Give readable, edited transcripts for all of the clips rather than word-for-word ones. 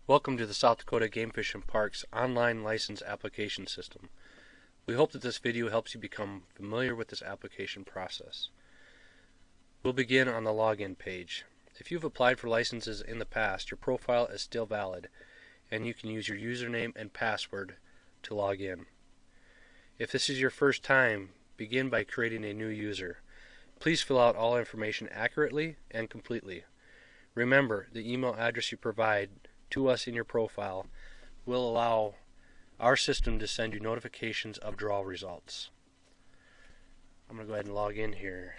Welcome to the South Dakota Game Fish and Parks online license application system. We hope that this video helps you become familiar with this application process. We'll begin on the login page. If you've applied for licenses in the past, your profile is still valid and you can use your username and password to log in. If this is your first time, begin by creating a new user. Please fill out all information accurately and completely. Remember, the email address you provide to us in your profile will allow our system to send you notifications of draw results. I'm going to go ahead and log in here.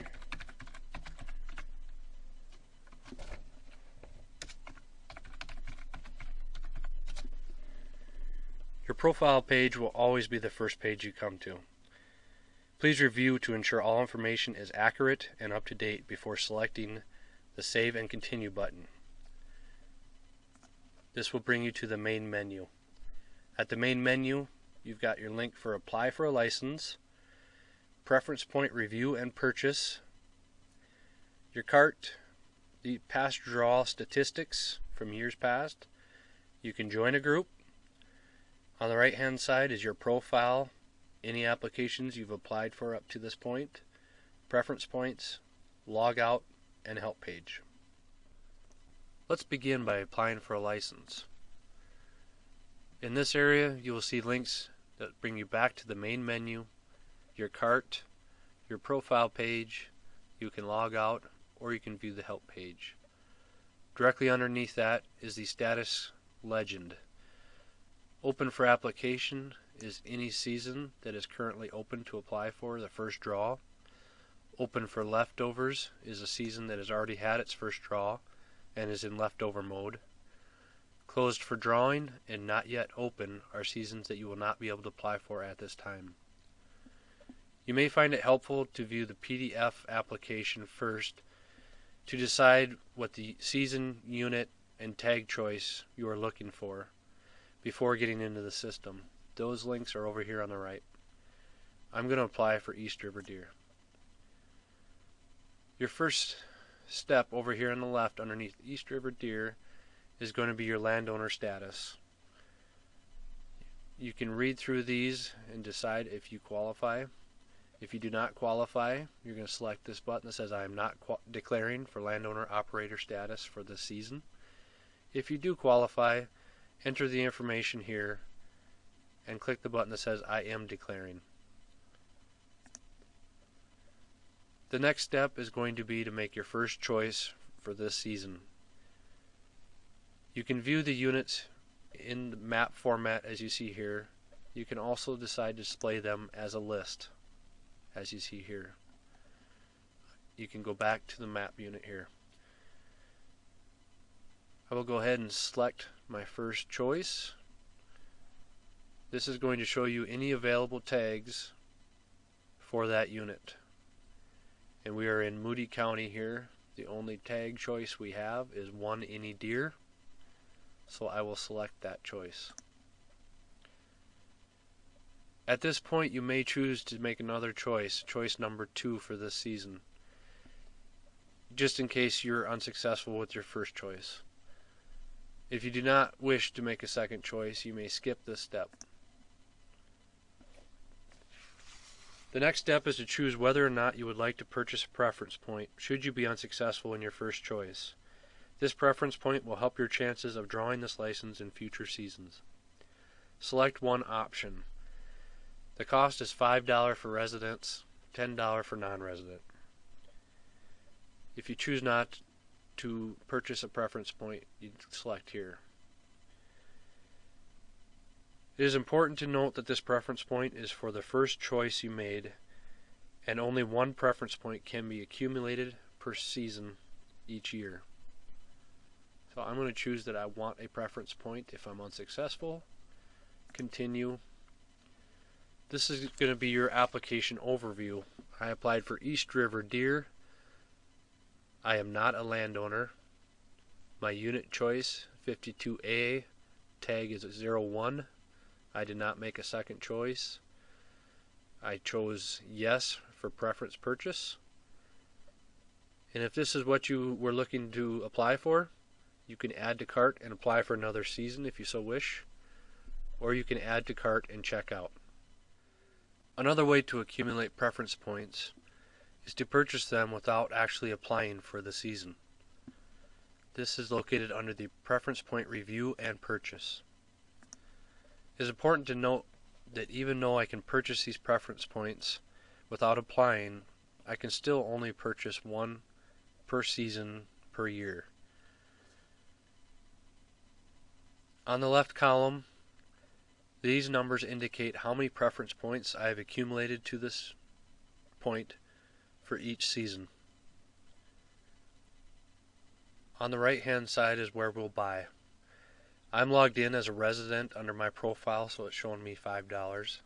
Your profile page will always be the first page you come to. Please review to ensure all information is accurate and up to date before selecting the Save and Continue button. This will bring you to the main menu. At the main menu, you've got your link for Apply for a License, Preference Point Review and Purchase, your cart, the past draw statistics from years past. You can join a group. On the right hand side is your profile, any applications you've applied for up to this point, preference points, log out, and help page. Let's begin by applying for a license. In this area, you will see links that bring you back to the main menu, your cart, your profile page. You can log out or you can view the help page. Directly underneath that is the status legend. Open for application is any season that is currently open to apply for the first draw. Open for leftovers is a season that has already had its first draw and is in leftover mode. Closed for drawing and not yet open are seasons that you will not be able to apply for at this time. You may find it helpful to view the PDF application first to decide what the season, unit, and tag choice you are looking for before getting into the system. Those links are over here on the right. I'm going to apply for East River Deer. Your first step over here on the left underneath East River Deer is going to be your landowner status. You can read through these and decide if you qualify. If you do not qualify, you're going to select this button that says I am not declaring for landowner operator status for this season. If you do qualify, enter the information here and click the button that says I am declaring. The next step is going to be to make your first choice for this season. You can view the units in the map format as you see here. You can also decide to display them as a list as you see here. You can go back to the map unit here. I will go ahead and select my first choice. This is going to show you any available tags for that unit. And we are in Moody County here. The only tag choice we have is one any deer. So I will select that choice. At this point you may choose to make another choice, choice number 2 for this season, just in case you're unsuccessful with your first choice. If you do not wish to make a second choice, you may skip this step. The next step is to choose whether or not you would like to purchase a preference point should you be unsuccessful in your first choice. This preference point will help your chances of drawing this license in future seasons. Select one option. The cost is $5 for residents, $10 for non-resident. If you choose not to purchase a preference point, you select here. It is important to note that this preference point is for the first choice you made, and only one preference point can be accumulated per season each year. So I'm going to choose that I want a preference point if I'm unsuccessful. Continue. This is going to be your application overview. I applied for East River Deer. I am not a landowner. My unit choice, 52A, tag is 01. I did not make a second choice. I chose yes for preference purchase. And if this is what you were looking to apply for, You can add to cart and apply for another season if you so wish, or you can add to cart and check out. Another way to accumulate preference points is to purchase them without actually applying for the season. This is located under the Preference Point Review and Purchase. It is important to note that even though I can purchase these preference points without applying, I can still only purchase one per season per year. On the left column, these numbers indicate how many preference points I have accumulated to this point for each season. On the right hand side is where we'll buy. I'm logged in as a resident under my profile, so it's showing me $5.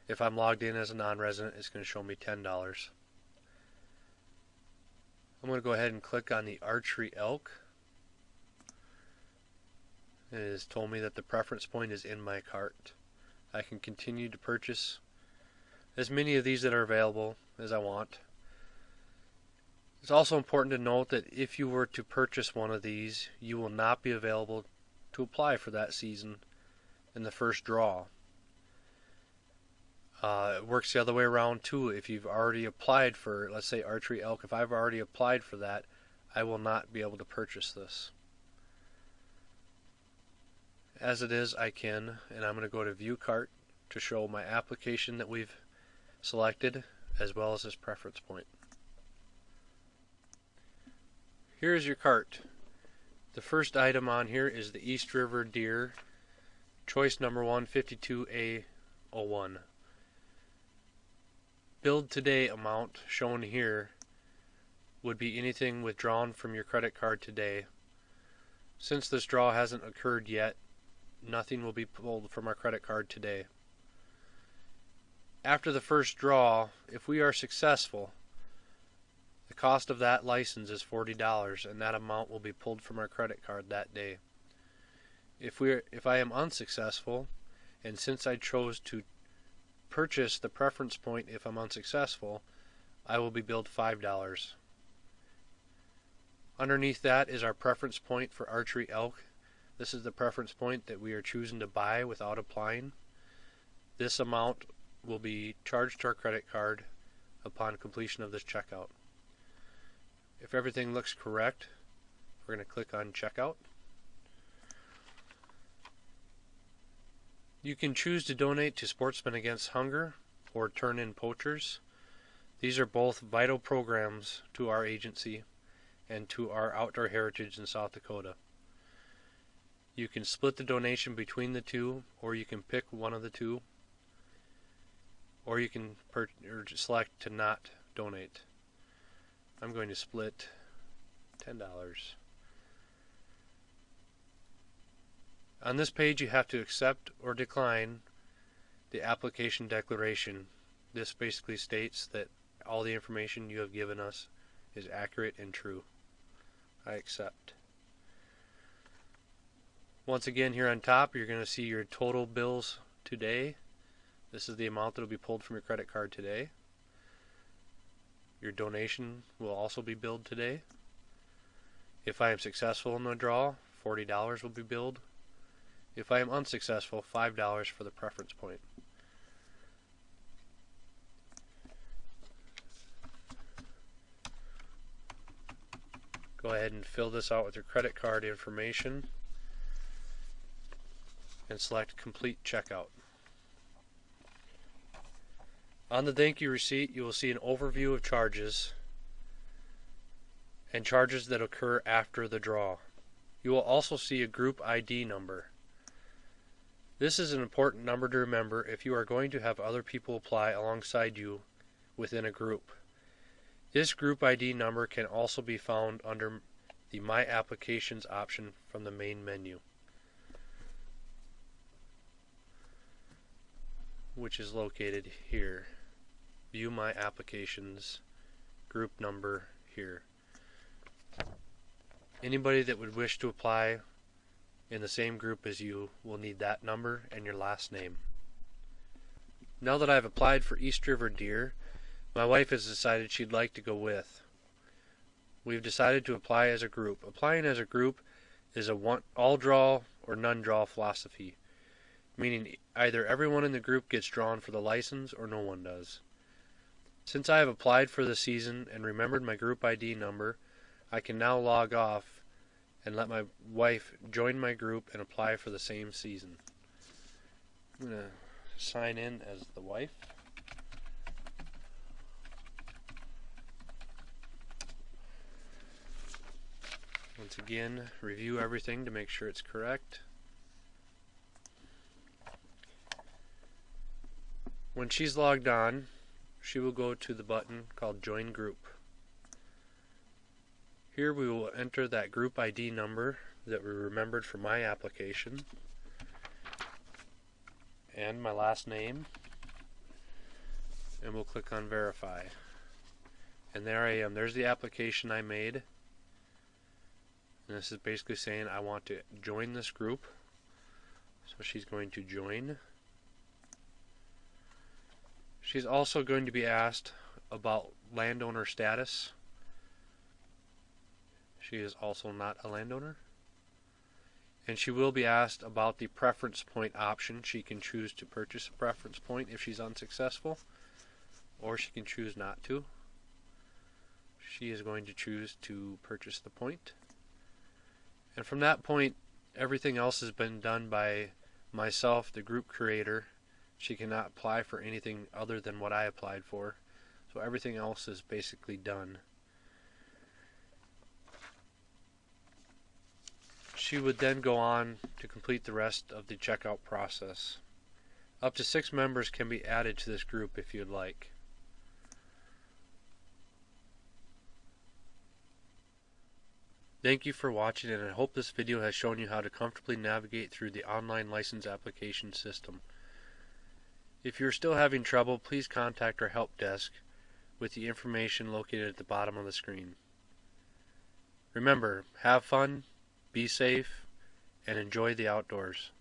If I'm logged in as a non-resident, it's going to show me $10. I'm going to go ahead and click on the archery elk. It has told me that the preference point is in my cart. I can continue to purchase as many of these that are available as I want. It's also important to note that if you were to purchase one of these, you will not be available to apply for that season in the first draw. It works the other way around too. If you've already applied for, let's say, archery elk, if I've already applied for that, I will not be able to purchase this. As it is, I can, and I'm going to go to View Cart to show my application that we've selected, as well as this preference point. Here's your cart. The first item on here is the East River Deer, choice number 152A01. Build today amount shown here would be anything withdrawn from your credit card today. Since this draw hasn't occurred yet, nothing will be pulled from our credit card today. After the first draw, if we are successful, the cost of that license is $40, and that amount will be pulled from our credit card that day. If I am unsuccessful, and since I chose to purchase the preference point if I'm unsuccessful, I will be billed $5. Underneath that is our preference point for archery elk. This is the preference point that we are choosing to buy without applying. This amount will be charged to our credit card upon completion of this checkout. If everything looks correct, we're going to click on checkout. You can choose to donate to Sportsmen Against Hunger or Turn In Poachers. These are both vital programs to our agency and to our outdoor heritage in South Dakota. You can split the donation between the two, or you can pick one of the two, or you can select to not donate. I'm going to split $10. On this page, you have to accept or decline the application declaration. This basically states that all the information you have given us is accurate and true. I accept. Once again, here on top, you're going to see your total bills today. This is the amount that will be pulled from your credit card today. Your donation will also be billed today. If I am successful in the draw, $40 will be billed. If I am unsuccessful, $5 for the preference point. Go ahead and fill this out with your credit card information and select Complete Checkout. On the thank you receipt, you will see an overview of charges and charges that occur after the draw. You will also see a group ID number. This is an important number to remember if you are going to have other people apply alongside you within a group. This group ID number can also be found under the My Applications option from the main menu, which is located here. View My Applications, group number here. Anybody that would wish to apply in the same group as you will need that number and your last name. Now that I've applied for East River Deer, my wife has decided she'd like to go with. We've decided to apply as a group. Applying as a group is a all draw or none draw philosophy, meaning either everyone in the group gets drawn for the license or no one does. Since I have applied for the season and remembered my group ID number, I can now log off and let my wife join my group and apply for the same season. I'm going to sign in as the wife. Once again, review everything to make sure it's correct. When she's logged on, she will go to the button called Join Group. Here we will enter that group ID number that we remembered from my application and my last name, and we'll click on Verify. And there I am. There's the application I made. And this is basically saying I want to join this group. So she's going to join. She's also going to be asked about landowner status. She is also not a landowner. And she will be asked about the preference point option. She can choose to purchase a preference point if she's unsuccessful, or she can choose not to. She is going to choose to purchase the point. And from that point, everything else has been done by myself, the group creator. She cannot apply for anything other than what I applied for. So everything else is basically done. She would then go on to complete the rest of the checkout process. Up to 6 members can be added to this group if you'd like. Thank you for watching, and I hope this video has shown you how to comfortably navigate through the online license application system. If you're still having trouble, please contact our help desk with the information located at the bottom of the screen. Remember, have fun, be safe, and enjoy the outdoors.